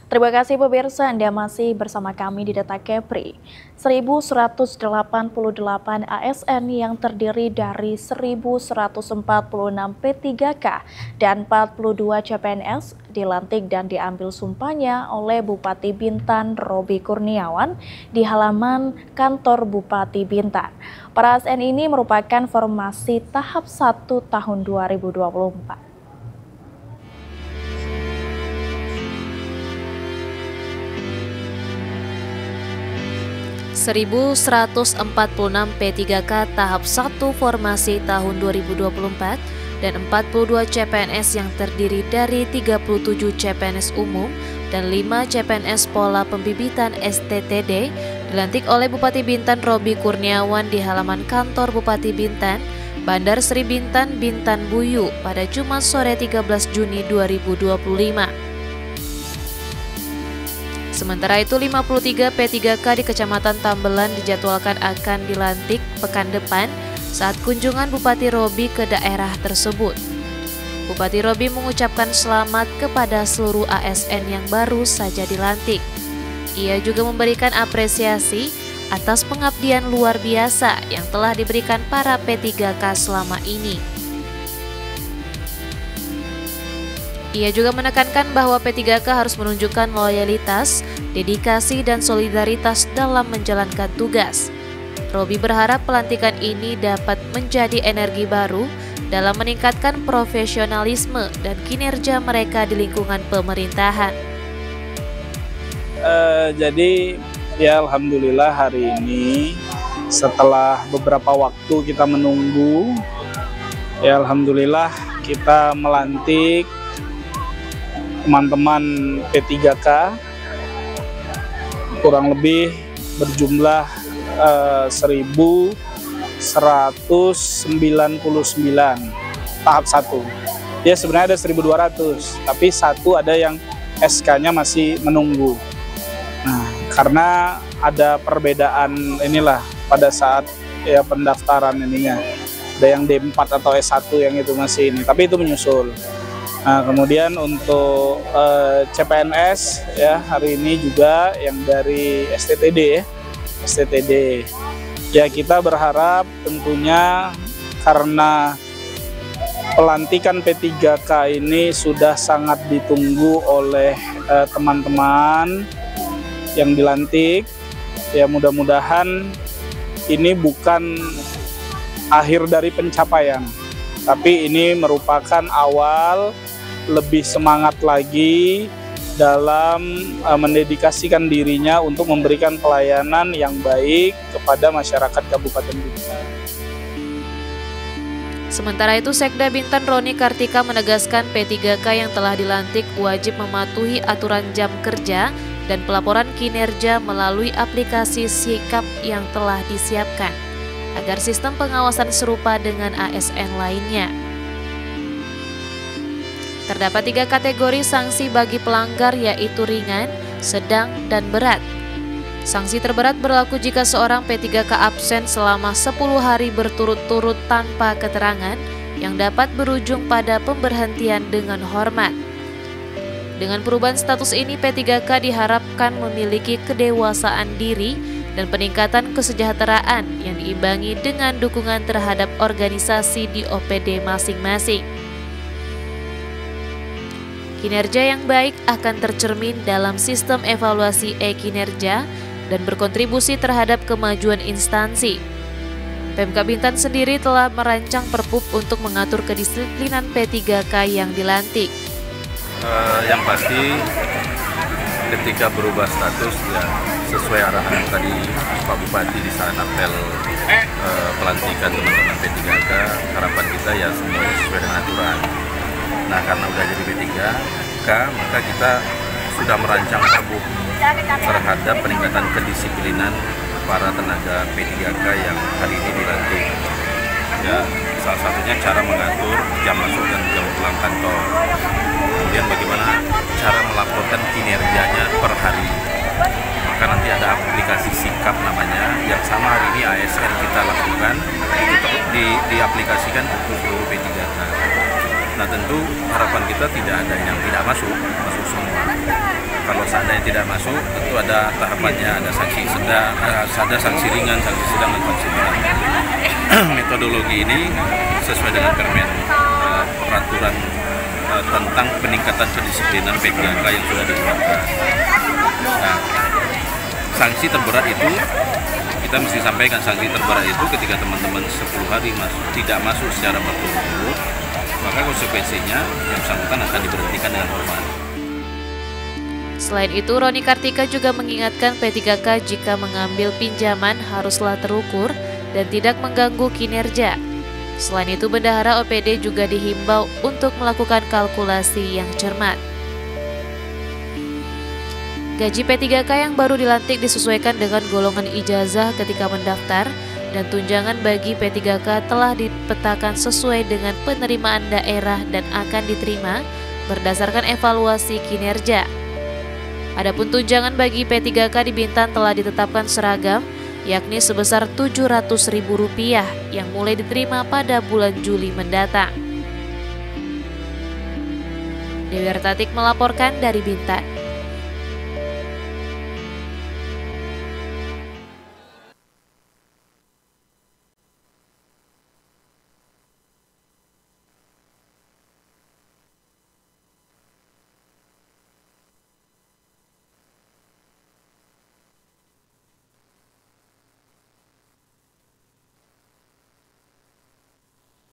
Terima kasih pemirsa, Anda masih bersama kami di Data Kepri. 1.188 ASN yang terdiri dari 1.146 P3K dan 42 CPNS dilantik dan diambil sumpahnya oleh Bupati Bintan Robby Kurniawan di halaman kantor Bupati Bintan. Para ASN ini merupakan formasi tahap 1 tahun 2024. 1.146 P3K tahap 1 formasi tahun 2024 dan 42 CPNS yang terdiri dari 37 CPNS umum dan 5 CPNS pola pembibitan STTD dilantik oleh Bupati Bintan Robby Kurniawan di halaman kantor Bupati Bintan, Bandar Sri Bintan, Bintan Buyu pada Jumat sore 13 Juni 2025. Sementara itu 53 P3K di Kecamatan Tambelan dijadwalkan akan dilantik pekan depan saat kunjungan Bupati Robby ke daerah tersebut. Bupati Robby mengucapkan selamat kepada seluruh ASN yang baru saja dilantik. Ia juga memberikan apresiasi atas pengabdian luar biasa yang telah diberikan para P3K selama ini. Ia juga menekankan bahwa P3K harus menunjukkan loyalitas, dedikasi, dan solidaritas dalam menjalankan tugas. Robby berharap pelantikan ini dapat menjadi energi baru dalam meningkatkan profesionalisme dan kinerja mereka di lingkungan pemerintahan. Jadi ya alhamdulillah hari ini setelah beberapa waktu kita menunggu, ya alhamdulillah kita melantik teman-teman P3K kurang lebih berjumlah 1.199 tahap 1. Ya sebenarnya ada 1.200, tapi satu ada yang SK-nya masih menunggu. Nah, karena ada perbedaan inilah pada saat ya pendaftaran ininya. Ada yang D4 atau S1 yang itu masih ini, tapi itu menyusul. Nah, kemudian untuk CPNS ya hari ini juga yang dari STTD ya kita berharap tentunya karena pelantikan P3K ini sudah sangat ditunggu oleh teman-teman yang dilantik, ya mudah-mudahan ini bukan akhir dari pencapaian, tapi ini merupakan awal lebih semangat lagi dalam mendedikasikan dirinya untuk memberikan pelayanan yang baik kepada masyarakat Kabupaten Bintan. Sementara itu, Sekda Bintan Roni Kartika menegaskan P3K yang telah dilantik wajib mematuhi aturan jam kerja dan pelaporan kinerja melalui aplikasi Sikap yang telah disiapkan, agar sistem pengawasan serupa dengan ASN lainnya. Terdapat 3 kategori sanksi bagi pelanggar, yaitu ringan, sedang, dan berat. Sanksi terberat berlaku jika seorang P3K absen selama 10 hari berturut-turut tanpa keterangan yang dapat berujung pada pemberhentian dengan hormat. Dengan perubahan status ini, P3K diharapkan memiliki kedewasaan diri dan peningkatan kesejahteraan yang diimbangi dengan dukungan terhadap organisasi di OPD masing-masing. Kinerja yang baik akan tercermin dalam sistem evaluasi e-kinerja dan berkontribusi terhadap kemajuan instansi. Pemkab Bintan sendiri telah merancang perpup untuk mengatur kedisiplinan P3K yang dilantik. Yang pasti ketika berubah status ya sesuai arahan tadi Pak Bupati di saat apel pelantikan teman-teman P3K, harapan kita ya semuanya sesuai dengan aturan. Nah, karena udah jadi P3K, maka kita sudah merancang perbup terhadap peningkatan kedisiplinan para tenaga P3K yang hari ini dilantik. Ya, salah satunya cara mengatur jam masuk dan jam pulang kantor. Kemudian bagaimana cara melaporkan kinerjanya per hari. Maka nanti ada aplikasi Sikap namanya, yang sama hari ini ASN kita lakukan, itu diaplikasikan untuk seluruh P3K. Nah tentu harapan kita tidak ada yang tidak masuk semua. Kalau seandainya tidak masuk, tentu ada tahapannya, ada sanksi sedang, ada sanksi ringan, sanksi sedang, dan sanksi berat. Metodologi ini sesuai dengan peraturan tentang peningkatan kedisiplinan P3K yang sudah dikeluarkan. Nah, sanksi terberat itu kita mesti sampaikan, sanksi terberat itu ketika teman-teman 10 hari tidak masuk secara berturut-turut, maka konsekuensinya yang bersangkutan akan diberhentikan dengan hormat. Selain itu, Roni Kartika juga mengingatkan P3K jika mengambil pinjaman haruslah terukur dan tidak mengganggu kinerja. Selain itu, Bendahara OPD juga dihimbau untuk melakukan kalkulasi yang cermat. Gaji P3K yang baru dilantik disesuaikan dengan golongan ijazah ketika mendaftar, dan tunjangan bagi P3K telah dipetakan sesuai dengan penerimaan daerah dan akan diterima berdasarkan evaluasi kinerja. Adapun tunjangan bagi P3K di Bintan telah ditetapkan seragam, yakni sebesar Rp700.000 yang mulai diterima pada bulan Juli mendatang. Dewi Artatik melaporkan dari Bintan.